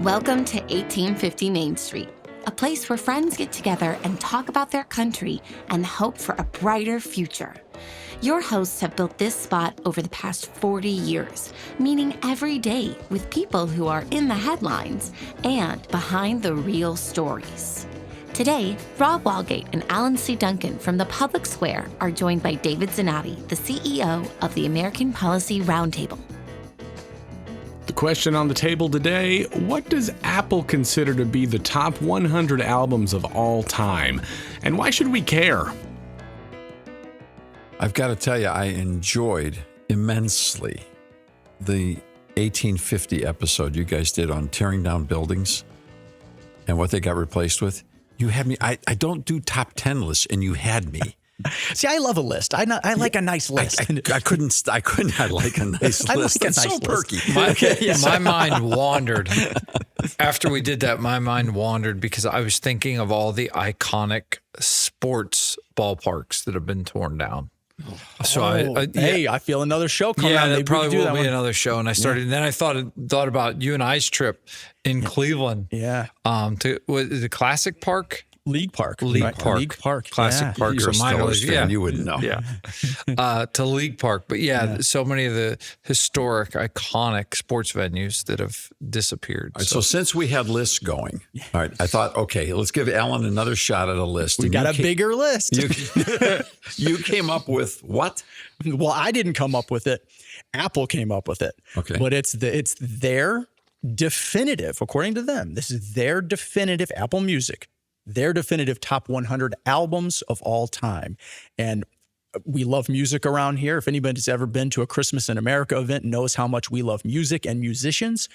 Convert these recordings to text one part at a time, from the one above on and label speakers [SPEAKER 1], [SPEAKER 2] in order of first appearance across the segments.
[SPEAKER 1] Welcome to 1850 Main Street, a place where friends get together and talk about their country and hope for a brighter future. Your hosts have built this spot over the past 40 years, meeting every day with people who are in the headlines and behind the real stories. Today, Rob Walgate and Alan C. Duncan from the Public Square are joined by David Zanotti, the CEO of the American Policy Roundtable.
[SPEAKER 2] The question on the table today, what does Apple consider to be the top 100 albums of all time? And why should we care?
[SPEAKER 3] I've got to tell you, I enjoyed immensely the 1850 episode you guys did on tearing down buildings and what they got replaced with. You had me, I don't do top 10 lists, and you had me.
[SPEAKER 4] See, I love a list. I like a nice list.
[SPEAKER 3] I couldn't not like a nice
[SPEAKER 4] I
[SPEAKER 3] list.
[SPEAKER 4] like a
[SPEAKER 3] It's
[SPEAKER 4] nice
[SPEAKER 3] so
[SPEAKER 4] list.
[SPEAKER 3] perky.
[SPEAKER 5] My mind wandered. After we did that, my mind wandered because I was thinking of all the iconic sports ballparks that have been torn down. So
[SPEAKER 4] I feel another show coming
[SPEAKER 5] yeah,
[SPEAKER 4] on.
[SPEAKER 5] that
[SPEAKER 4] Maybe we
[SPEAKER 5] probably
[SPEAKER 4] can do
[SPEAKER 5] will
[SPEAKER 4] that
[SPEAKER 5] be
[SPEAKER 4] one.
[SPEAKER 5] another show. And I started, and then I thought about you and I's trip in Cleveland.
[SPEAKER 4] Yeah.
[SPEAKER 5] To the Classic Park.
[SPEAKER 4] League Park.
[SPEAKER 5] League
[SPEAKER 4] Right.
[SPEAKER 5] Park.
[SPEAKER 4] League Park.
[SPEAKER 5] Classic
[SPEAKER 4] Yeah.
[SPEAKER 5] Park.
[SPEAKER 3] You're a
[SPEAKER 5] So mine
[SPEAKER 3] Steelers
[SPEAKER 5] was-
[SPEAKER 3] fan. You wouldn't know.
[SPEAKER 5] Yeah. To League Park. But so many of the historic, iconic sports venues that have disappeared.
[SPEAKER 3] All right, so since we had lists going, all right, I thought, okay, let's give Alan another shot at a list.
[SPEAKER 4] We
[SPEAKER 3] And
[SPEAKER 4] got
[SPEAKER 3] you
[SPEAKER 4] a bigger list.
[SPEAKER 3] You came up with what?
[SPEAKER 4] Well, I didn't come up with it. Apple came up with it.
[SPEAKER 3] Okay.
[SPEAKER 4] But it's their definitive, according to them, this is their definitive Apple Music, their definitive top 100 albums of all time. And we love music around here. If anybody's ever been to a Christmas in America event, knows how much we love music and musicians.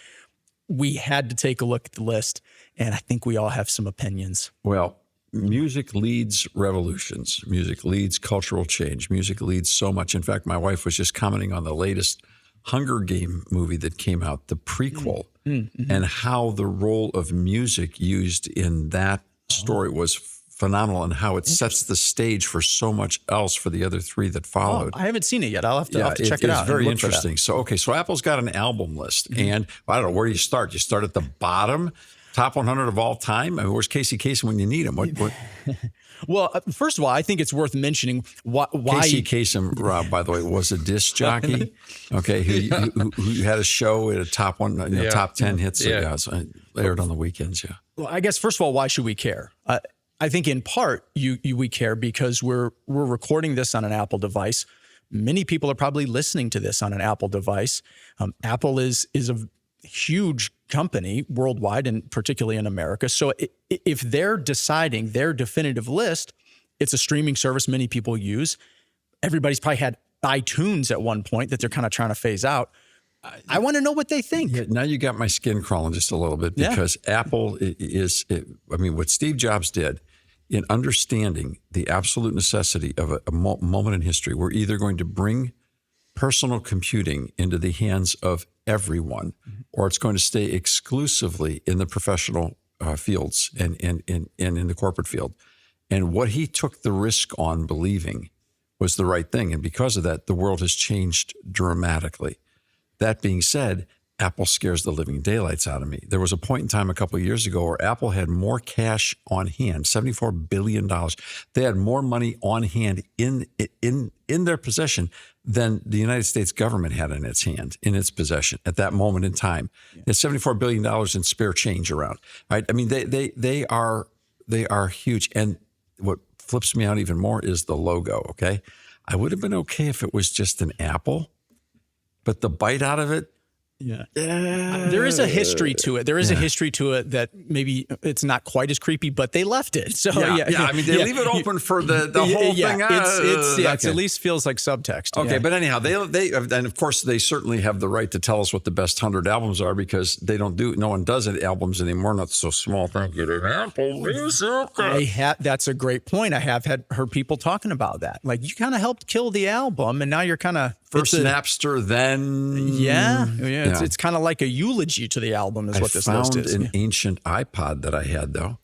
[SPEAKER 4] We had to take a look at the list, and I think we all have some opinions.
[SPEAKER 3] Well, music leads revolutions. Music leads cultural change. Music leads so much. In fact, my wife was just commenting on the latest Hunger Game movie that came out, the prequel, and how the role of music used in that story was phenomenal, and how it sets the stage for so much else for the other three that followed.
[SPEAKER 4] I haven't seen it yet. I'll have to check it out.
[SPEAKER 3] It's very
[SPEAKER 4] and look for that.
[SPEAKER 3] interesting. So Apple's got an album list, and I don't know, where do you start? You start at the bottom, top 100 of all time? I mean, where's Casey Kasem when you need him? What
[SPEAKER 4] Well, first of all, I think it's worth mentioning why
[SPEAKER 3] Casey Kasem, Rob, by the way, was a disc jockey, okay, who had a show at a top one, top 10 hits.
[SPEAKER 5] Yeah.
[SPEAKER 3] So aired on the weekends, yeah.
[SPEAKER 4] Well, I guess first of all, why should we care? I think in part we care because we're recording this on an Apple device. Many people are probably listening to this on an Apple device. Apple is a huge company worldwide and particularly in America. So if they're deciding their definitive list, it's a streaming service many people use. Everybody's probably had iTunes at one point that they're kind of trying to phase out. I want to know what they think.
[SPEAKER 3] Yeah, now you got my skin crawling just a little bit because Apple is, what Steve Jobs did in understanding the absolute necessity of a moment in history, we're either going to bring personal computing into the hands of everyone, or it's going to stay exclusively in the professional fields and in the corporate field. And what he took the risk on believing was the right thing. And because of that, the world has changed dramatically. That being said, Apple scares the living daylights out of me. There was a point in time a couple of years ago where Apple had more cash on hand, $74 billion. They had more money on hand in their possession than the United States government had in its possession at that moment in time. It's $74 billion in spare change around, right? I mean, they are huge. And what flips me out even more is the logo, okay? I would have been okay if it was just an apple, but the bite out of it,
[SPEAKER 4] there is a history to it. There is a history to it that maybe it's not quite as creepy, but they left it. So
[SPEAKER 3] I mean, they leave it open for the whole thing.
[SPEAKER 4] It at least feels like subtext.
[SPEAKER 3] Okay, but anyhow, they and of course they certainly have the right to tell us what the best 100 albums are because they don't do. No one does it albums anymore. Not so small. Thank you to Apple Music.
[SPEAKER 4] That's a great point. I have heard people talking about that. Like you kind of helped kill the album, and now you're kind of
[SPEAKER 3] first Napster, then
[SPEAKER 4] It's kind of like a eulogy to the album, is what this list is.
[SPEAKER 3] I found an ancient iPod that I had though.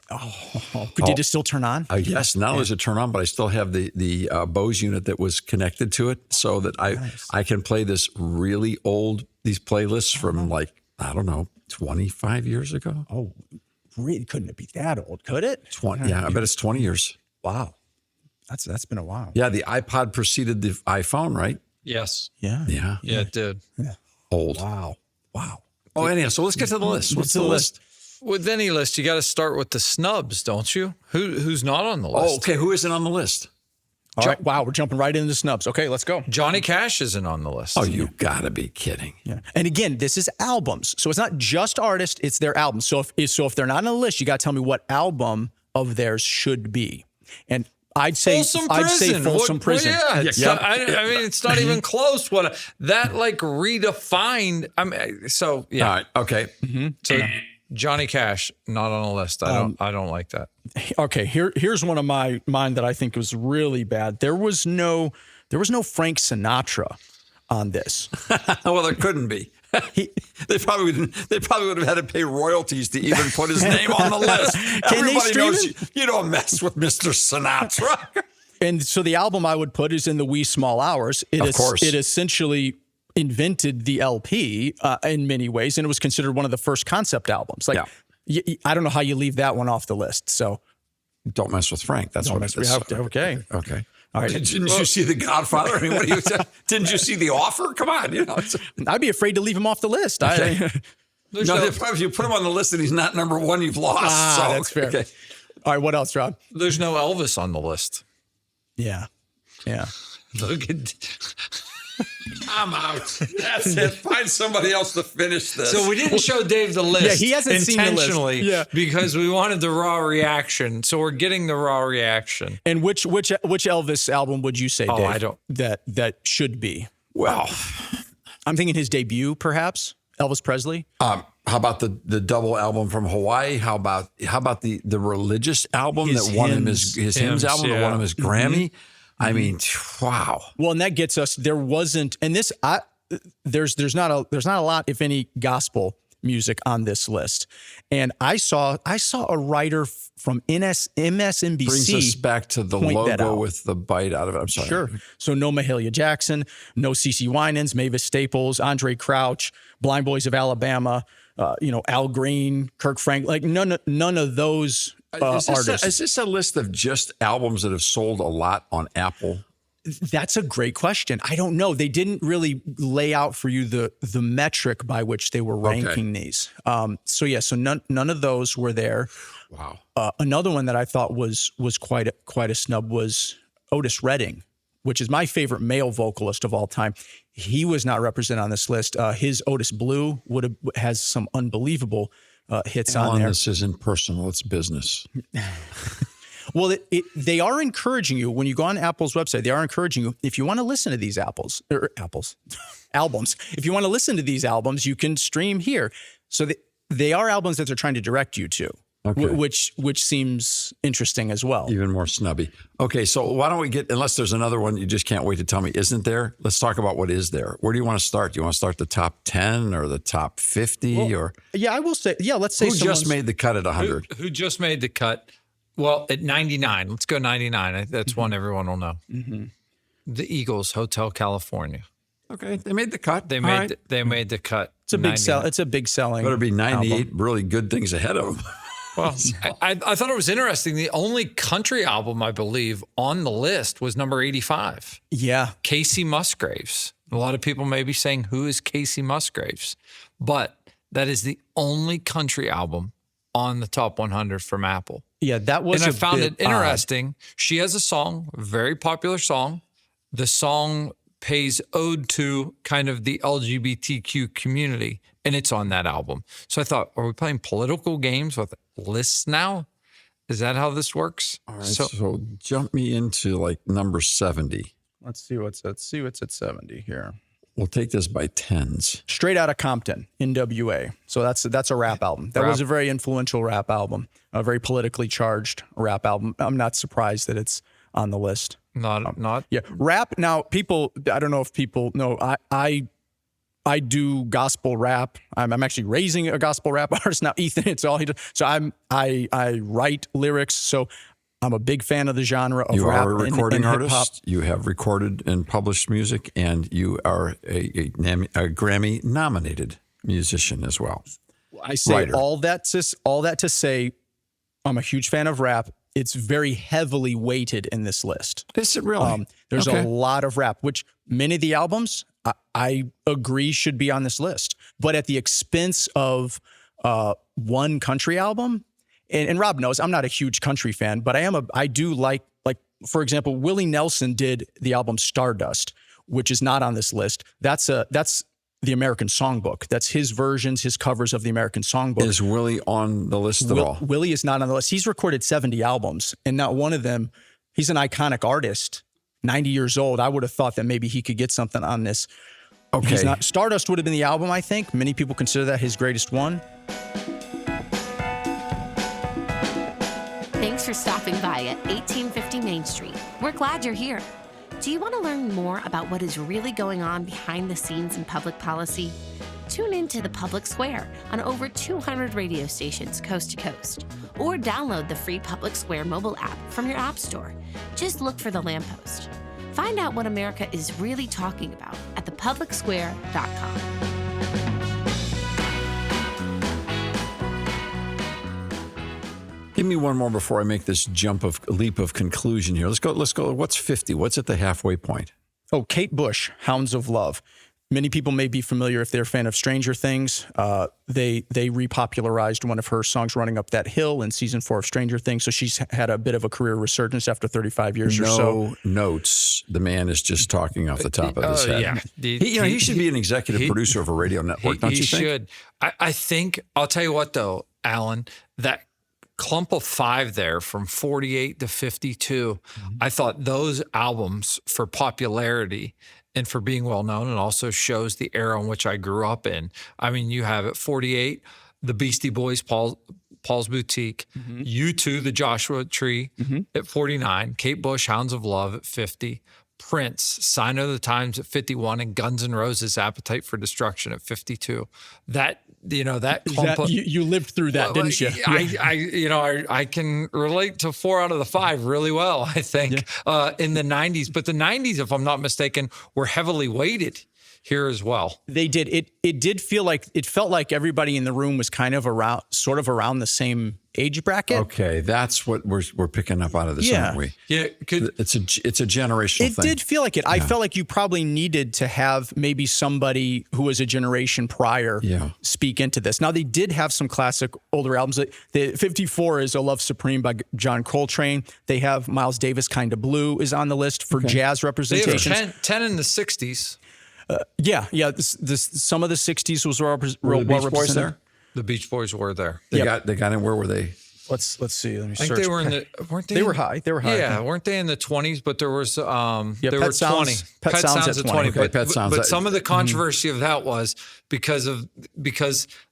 [SPEAKER 4] Did it still turn on?
[SPEAKER 3] Yes, not only does it turn on, but I still have the Bose unit that was connected to it, so that I can play this really old these playlists from like I don't know, 25 years ago.
[SPEAKER 4] Oh, really? Couldn't it be that old? Could it?
[SPEAKER 3] 20. Yeah, I bet it's 20 years.
[SPEAKER 4] Wow. That's been a while.
[SPEAKER 3] Yeah, the iPod preceded the iPhone, right?
[SPEAKER 5] Yes.
[SPEAKER 4] Yeah.
[SPEAKER 3] Yeah.
[SPEAKER 5] Yeah, it did.
[SPEAKER 3] Old.
[SPEAKER 4] Wow.
[SPEAKER 3] Oh, anyhow, so let's get to the list. What's the list?
[SPEAKER 5] With any list, you got to start with the snubs, don't you? Who's not on the list?
[SPEAKER 3] Oh, okay. Who isn't on the list?
[SPEAKER 4] All right. Wow, we're jumping right into snubs. Okay, let's go.
[SPEAKER 5] Johnny Cash isn't on the list.
[SPEAKER 3] Oh, you gotta be kidding.
[SPEAKER 4] Yeah. And again, this is albums. So it's not just artists, it's their albums. So if they're not on the list, you got to tell me what album of theirs should be. And I'd say
[SPEAKER 5] Folsom Prison.
[SPEAKER 4] Folsom Prison.
[SPEAKER 5] Well, yeah, I mean, it's not even close. That like redefined. I mean, so yeah.
[SPEAKER 3] All right. Okay.
[SPEAKER 5] So Johnny Cash not on the list. I don't like that.
[SPEAKER 4] Okay, here's one of mine that I think was really bad. There was no Frank Sinatra on this.
[SPEAKER 3] Well, there couldn't be. They probably would have had to pay royalties to even put his name on the list. Everybody knows you don't mess with Mr. Sinatra.
[SPEAKER 4] And so the album I would put is In the Wee Small Hours. Of course. It essentially invented the LP in many ways, and it was considered one of the first concept albums. Like, I don't know how you leave that one off the list. So,
[SPEAKER 3] don't mess with Frank. That's what it is.
[SPEAKER 4] Okay.
[SPEAKER 3] Okay.
[SPEAKER 4] All right.
[SPEAKER 3] Didn't you see The Godfather? I mean, what do you? Didn't you see The Offer? Come on,
[SPEAKER 4] I'd be afraid to leave him off the list.
[SPEAKER 3] Okay. If you put him on the list and he's not number one, you've lost. So,
[SPEAKER 4] that's fair. Okay. All right. What else, Rob?
[SPEAKER 5] There's no Elvis on the list.
[SPEAKER 4] Yeah.
[SPEAKER 5] Look at.
[SPEAKER 3] I'm out. That's it. Find somebody else to finish this.
[SPEAKER 5] So we didn't show Dave the list.
[SPEAKER 4] Yeah, he hasn't seen the list.
[SPEAKER 5] Intentionally, because we wanted the raw reaction. So we're getting the raw reaction.
[SPEAKER 4] And which Elvis album would you say, Dave?
[SPEAKER 5] I don't.
[SPEAKER 4] That should be.
[SPEAKER 3] Well,
[SPEAKER 4] I'm thinking his debut, perhaps. Elvis Presley.
[SPEAKER 3] How about the double album from Hawaii? How about the religious album that won him his hymns album that won him his Grammy? I mean, wow.
[SPEAKER 4] Well, and that gets us. There wasn't, and this, there's not a lot, if any, gospel music on this list. And I saw a writer from MSNBC
[SPEAKER 3] brings us back to the logo with the bite out of it. I'm sorry.
[SPEAKER 4] Sure. So no Mahalia Jackson, no CeCe Winans, Mavis Staples, Andre Crouch, Blind Boys of Alabama, Al Green, Kirk Franklin, like none of those. Artists.
[SPEAKER 3] Is this a list of just albums that have sold a lot on Apple?
[SPEAKER 4] That's a great question. I don't know. They didn't really lay out for you the metric by which they were ranking these. So none of those were there.
[SPEAKER 3] Wow.
[SPEAKER 4] Another one that I thought was quite a snub was Otis Redding, which is my favorite male vocalist of all time. He was not represented on this list. His Otis Blue has some unbelievable hits on there.
[SPEAKER 3] This isn't personal; it's business.
[SPEAKER 4] Well, they are encouraging you when you go on Apple's website. They are encouraging you if you want to listen to these albums. If you want to listen to these albums, you can stream here. So they are albums that they're trying to direct you to, which seems interesting as well.
[SPEAKER 3] Even more snubby. Okay, so why don't we get? Unless there's another one you just can't wait to tell me isn't there. Let's talk about what is there. Where do you want to start? Do you want to start the top 10 or the top 50 or?
[SPEAKER 4] Yeah, I will say. Yeah, let's say
[SPEAKER 3] who just made the cut at 100.
[SPEAKER 5] Who just made the cut? Well, at 99. Let's go 99. That's one everyone will know. Mm-hmm. The Eagles, Hotel California.
[SPEAKER 3] Okay, they made the cut.
[SPEAKER 5] They made the cut.
[SPEAKER 4] It's a big sell. It's a big selling.
[SPEAKER 3] Better be 98
[SPEAKER 4] album.
[SPEAKER 3] Really good things ahead of them.
[SPEAKER 5] Well, I thought it was interesting. The only country album, I believe, on the list was number 85.
[SPEAKER 4] Yeah.
[SPEAKER 5] Casey Musgraves. A lot of people may be saying, who is Casey Musgraves? But that is the only country album on the top 100 from Apple.
[SPEAKER 4] Yeah, that was.
[SPEAKER 5] And I found it interesting. Odd. She has a song, a very popular song. The song pays ode to kind of the LGBTQ community, and it's on that album. So I thought, are we playing political games with lists now? Is that how this works?
[SPEAKER 3] All right. So jump me into like number 70.
[SPEAKER 4] Let's see what's at 70 here.
[SPEAKER 3] We'll take this by tens.
[SPEAKER 4] Straight Outta Compton, NWA. So that's a rap album. That was a very influential rap album, a very politically charged rap album. I'm not surprised that it's on the list.
[SPEAKER 5] Not.
[SPEAKER 4] Yeah, rap. Now, people. I don't know if people know. I do gospel rap. I'm actually raising a gospel rap artist now. Ethan, it's all he does. So I write lyrics. So I'm a big fan of the genre of
[SPEAKER 3] you
[SPEAKER 4] rap.
[SPEAKER 3] You are a recording
[SPEAKER 4] and
[SPEAKER 3] artist. You have recorded and published music, and you are a Grammy nominated musician as well.
[SPEAKER 4] I say
[SPEAKER 3] Writer.
[SPEAKER 4] all that to say, I'm a huge fan of rap. It's very heavily weighted in this list.
[SPEAKER 3] Is it really?
[SPEAKER 4] There's a lot of rap, which many of the albums I agree should be on this list, but at the expense of one country album. And Rob knows I'm not a huge country fan, but I do like, for example, Willie Nelson did the album Stardust, which is not on this list. That's the American Songbook. That's his versions, his covers of the American Songbook.
[SPEAKER 3] Is Willie on the list at all?
[SPEAKER 4] Willie is not on the list. He's recorded 70 albums, and not one of them, he's an iconic artist, 90 years old. I would have thought that maybe he could get something on this.
[SPEAKER 3] Okay.
[SPEAKER 4] He's not. Stardust would have been the album, I think. Many people consider that his greatest one.
[SPEAKER 1] Thanks for stopping by at 1850 Main Street. We're glad you're here. Do you want to learn more about what is really going on behind the scenes in public policy? Tune in to The Public Square on over 200 radio stations coast to coast. Or download the free Public Square mobile app from your app store. Just look for The Lamppost. Find out what America is really talking about at thepublicsquare.com.
[SPEAKER 3] Give me one more before I make this leap of conclusion here. Let's go. What's 50? What's at the halfway point?
[SPEAKER 4] Oh, Kate Bush, Hounds of Love. Many people may be familiar if they're a fan of Stranger Things. They repopularized one of her songs, Running Up That Hill, in season 4 of Stranger Things. So she's had a bit of a career resurgence after 35 years or so.
[SPEAKER 3] No notes. The man is just talking off the top of his head.
[SPEAKER 5] Yeah.
[SPEAKER 3] He should be an executive producer of a radio network, don't you think?
[SPEAKER 5] He should. I think, I'll tell you what though, Alan, that clump of 5 there from 48 to 52, I thought those albums for popularity and for being well known, and also shows the era in which I grew up in. I mean, you have at 48, the Beastie Boys, Paul's Boutique, U2, the Joshua Tree at 49, Kate Bush, Hounds of Love at 50, Prince, Sign of the Times at 51, and Guns N' Roses, Appetite for Destruction at 52. That clump of,
[SPEAKER 4] you lived through that, didn't you?
[SPEAKER 5] I can relate to 4 out of the 5 really well, I think, in the 90s. But the 90s, if I'm not mistaken, were heavily weighted here as well.
[SPEAKER 4] They did. It felt like everybody in the room was kind of around the same age bracket.
[SPEAKER 3] Okay, that's what we're picking up out of this, aren't we?
[SPEAKER 5] Yeah,
[SPEAKER 3] it's a generational thing.
[SPEAKER 4] It did feel like it. I felt like you probably needed to have maybe somebody who was a generation prior speak into this. Now, they did have some classic older albums. The 54 is A Love Supreme by John Coltrane. They have Miles Davis, Kind of Blue is on the list for jazz representation.
[SPEAKER 5] They have 10 in the 60s.
[SPEAKER 4] Some of the 60s was well
[SPEAKER 3] Beach Boys there?
[SPEAKER 5] The Beach Boys were there.
[SPEAKER 3] They got in. Where were they?
[SPEAKER 4] Let's see. Let me search.
[SPEAKER 5] I think they were in the. Weren't they?
[SPEAKER 4] They were high. They were high.
[SPEAKER 5] Yeah, weren't they in the 20s? But there was there
[SPEAKER 4] Pet
[SPEAKER 5] were
[SPEAKER 4] Sounds,
[SPEAKER 5] 20.
[SPEAKER 4] Pet Sounds at 20.
[SPEAKER 3] Okay, Pet Sounds.
[SPEAKER 5] But some of the controversy of that was because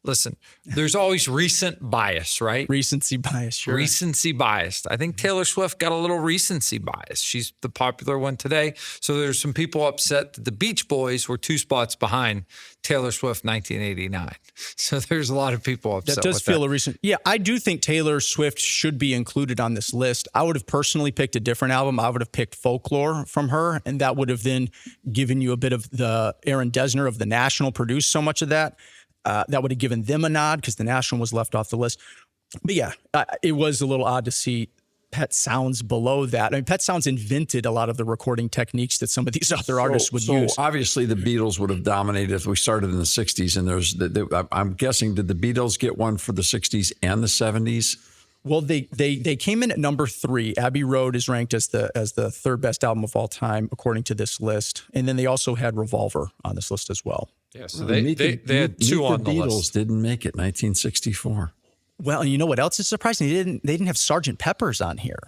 [SPEAKER 5] listen, there's always recent bias, right?
[SPEAKER 4] Recency bias, sure.
[SPEAKER 5] Recency biased. I think Taylor Swift got a little recency bias. She's the popular one today. So there's some people upset that the Beach Boys were 2 spots behind Taylor Swift 1989. So there's a lot of people upset
[SPEAKER 4] that. Does feel a recent. Yeah, I do think Taylor Swift should be included on this list. I would have personally picked a different album. I would have picked Folklore from her, and that would have then given you a bit of the Aaron Dessner of The National produced so much of that. That would have given them a nod because The National was left off the list. But yeah, it was a little odd to see Pet Sounds below that. I mean, Pet Sounds invented a lot of the recording techniques that some of these other artists would use.
[SPEAKER 3] So obviously the Beatles would have dominated if we started in the 60s. And I'm guessing, did the Beatles get one for the 60s and the 70s?
[SPEAKER 4] Well, they came in at number 3. Abbey Road is ranked as the third best album of all time, according to this list. And then they also had Revolver on this list as well.
[SPEAKER 5] Yeah, so they had 2 on the
[SPEAKER 3] Beatles
[SPEAKER 5] list.
[SPEAKER 3] Didn't make it, 1964.
[SPEAKER 4] Well, and you know what else is surprising? They didn't have Sgt. Pepper's on here,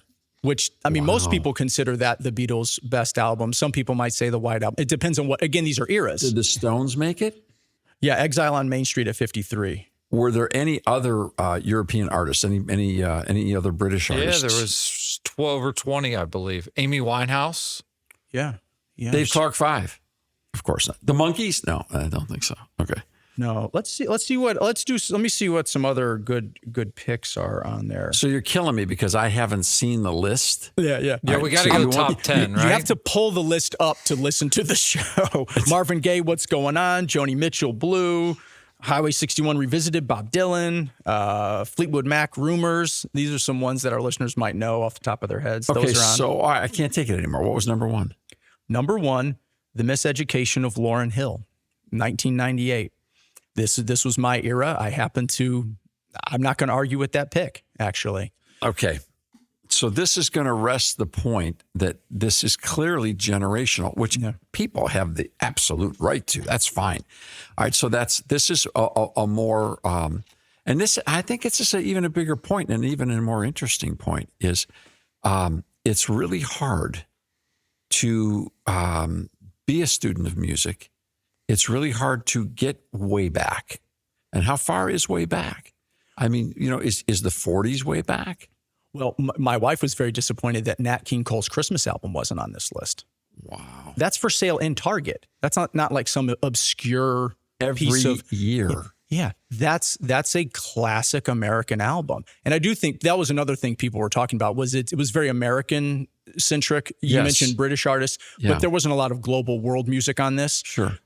[SPEAKER 4] which, I mean, most people consider that the Beatles' best album. Some people might say the White Album. It depends on what, again, these are eras.
[SPEAKER 3] Did the Stones make it?
[SPEAKER 4] Yeah, Exile on Main Street at 53.
[SPEAKER 3] Were there any other European artists, any other British artists?
[SPEAKER 5] Yeah, there was 12 or 20, I believe. Amy Winehouse.
[SPEAKER 4] Yeah.
[SPEAKER 3] Dave Clark 5. Of course not. The Monkees? No, I don't think so. Okay.
[SPEAKER 4] No, let me see what some other good picks are on there.
[SPEAKER 3] So you're killing me because I haven't seen the list.
[SPEAKER 4] Yeah.
[SPEAKER 5] We got to go top 10, right?
[SPEAKER 4] You have to pull the list up to listen to the show. Marvin Gaye, What's Going On? Joni Mitchell, Blue. Highway 61 Revisited, Bob Dylan, Fleetwood Mac, Rumors. These are some ones that our listeners might know off the top of their heads.
[SPEAKER 3] Okay,
[SPEAKER 4] Those are on.
[SPEAKER 3] so I can't take it anymore. What was number one?
[SPEAKER 4] Number one, The Miseducation of Lauryn Hill, 1998. This was my era. I'm not going to argue with that pick, actually.
[SPEAKER 3] Okay. So this is going to rest the point that this is clearly generational, which people have the absolute right to. That's fine. All right. So this is a more, and this, I think it's just even a bigger point and even a more interesting point is it's really hard to be a student of music. It's really hard to get way back. And how far is way back? I mean, is the 40s way back?
[SPEAKER 4] Well, my wife was very disappointed that Nat King Cole's Christmas album wasn't on this list.
[SPEAKER 3] Wow.
[SPEAKER 4] That's for sale in Target. That's not like some obscure piece of
[SPEAKER 3] year.
[SPEAKER 4] Yeah, that's a classic American album. And I do think that was another thing people were talking about was it was very American centric. You mentioned British artists, but there wasn't a lot of global world music on this.
[SPEAKER 3] Sure.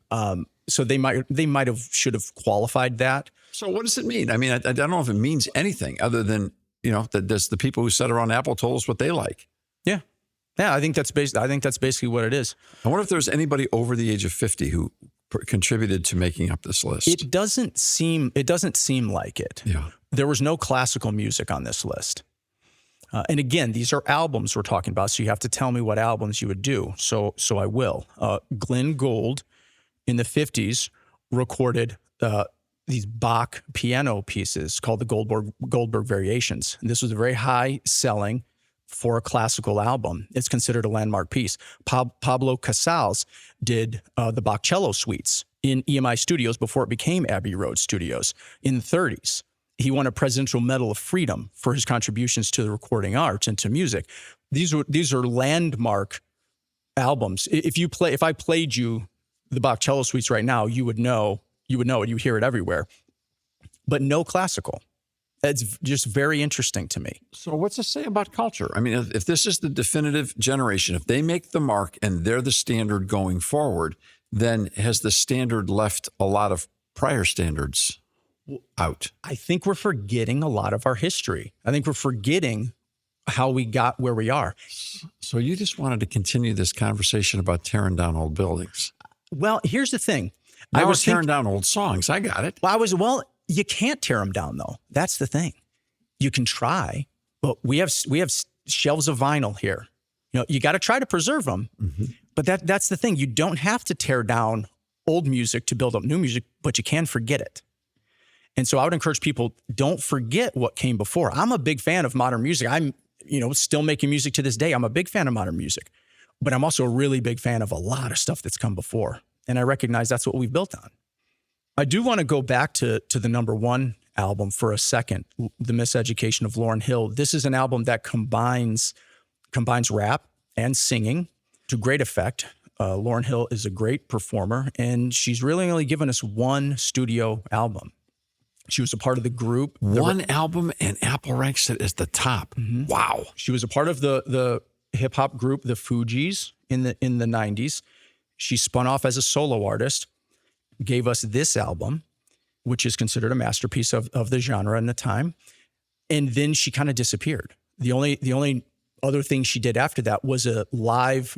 [SPEAKER 4] So they might have should have qualified that.
[SPEAKER 3] So what does it mean? I mean, I don't know if it means anything other than that the people who sat around Apple told us what they like.
[SPEAKER 4] Yeah. I think that's basically what it is.
[SPEAKER 3] I wonder if there's anybody over the age of 50 who contributed to making up this list.
[SPEAKER 4] It doesn't seem like it.
[SPEAKER 3] Yeah.
[SPEAKER 4] There was no classical music on this list. And again, these are albums we're talking about, so you have to tell me what albums you would do. So I will. Glenn Gould in the 50s recorded these Bach piano pieces called the Goldberg Variations. And this was a very high selling for a classical album. It's considered a landmark piece. Pablo Casals did the Bach cello suites in EMI Studios before it became Abbey Road Studios in the 30s. He won a Presidential Medal of Freedom for his contributions to the recording arts and to music. These are landmark albums. If I played you the Bach cello suites right now, you would know it. You hear it everywhere. But no classical. It's just very interesting to me.
[SPEAKER 3] So what's this say about culture? I mean, if this is the definitive generation, if they make the mark and they're the standard going forward, then has the standard left a lot of prior standards out?
[SPEAKER 4] I think we're forgetting a lot of our history. I think we're forgetting how we got where we are.
[SPEAKER 3] So you just wanted to continue this conversation about tearing down old buildings.
[SPEAKER 4] Well, here's the thing.
[SPEAKER 3] I was tearing down old songs. I got it.
[SPEAKER 4] Well, you can't tear them down though. That's the thing. You can try, but we have shelves of vinyl here. You got to try to preserve them. Mm-hmm. But that's the thing. You don't have to tear down old music to build up new music, but you can forget it. And so I would encourage people, don't forget what came before. I'm a big fan of modern music. I'm, still making music to this day. I'm a big fan of modern music, but I'm also a really big fan of a lot of stuff that's come before. And I recognize that's what we've built on. I do want to go back to the number one album for a second, The Miseducation of Lauryn Hill. This is an album that combines rap and singing to great effect. Lauryn Hill is a great performer, and she's really only given us one studio album. She was a part of the group.
[SPEAKER 3] One album, and Apple ranks it as the top. Mm-hmm. Wow.
[SPEAKER 4] She was a part of the hip-hop group, the Fugees, in the 90s. She spun off as a solo artist, gave us this album, which is considered a masterpiece of the genre in the time. And then she kind of disappeared. The only other thing she did after that was a live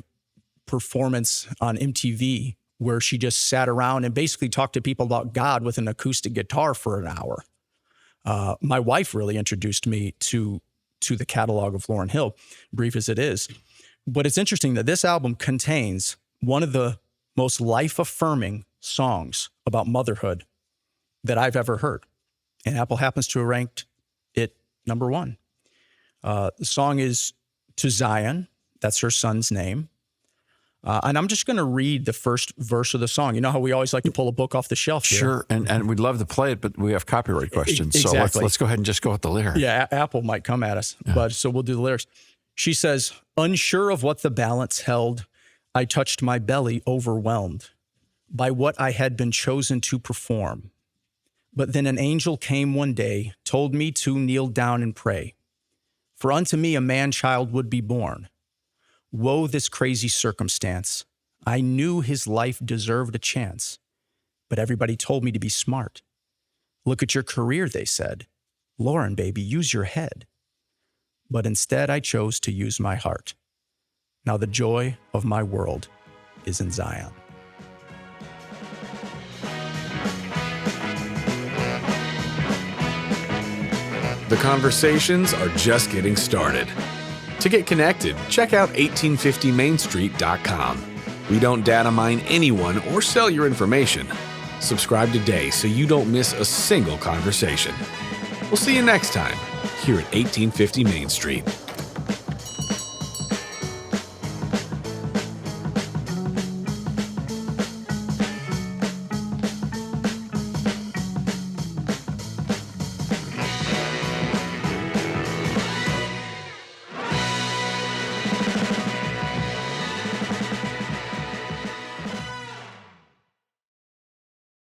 [SPEAKER 4] performance on MTV where she just sat around and basically talked to people about God with an acoustic guitar for an hour. My wife really introduced me to the catalog of Lauryn Hill, brief as it is. But it's interesting that this album contains one of the most life-affirming songs about motherhood that I've ever heard. And Apple happens to have ranked it number one. The song is To Zion. That's her son's name. And I'm just going to read the first verse of the song. You know how we always like to pull a book off the shelf here?
[SPEAKER 3] Sure, and we'd love to play it, but we have copyright questions.
[SPEAKER 4] Exactly.
[SPEAKER 3] So let's go ahead and just go with the lyrics.
[SPEAKER 4] Yeah, Apple might come at us, but so we'll do the lyrics. She says, unsure of what the balance held, I touched my belly overwhelmed by what I had been chosen to perform. But then an angel came one day, told me to kneel down and pray. For unto me a man-child would be born. Woe this crazy circumstance. I knew his life deserved a chance, but everybody told me to be smart. Look at your career, they said. Lauren, baby, use your head. But instead, I chose to use my heart. Now the joy of my world is in Zion.
[SPEAKER 2] The conversations are just getting started. To get connected, check out 1850mainstreet.com. We don't data mine anyone or sell your information. Subscribe today so you don't miss a single conversation. We'll see you next time here at 1850 Main Street.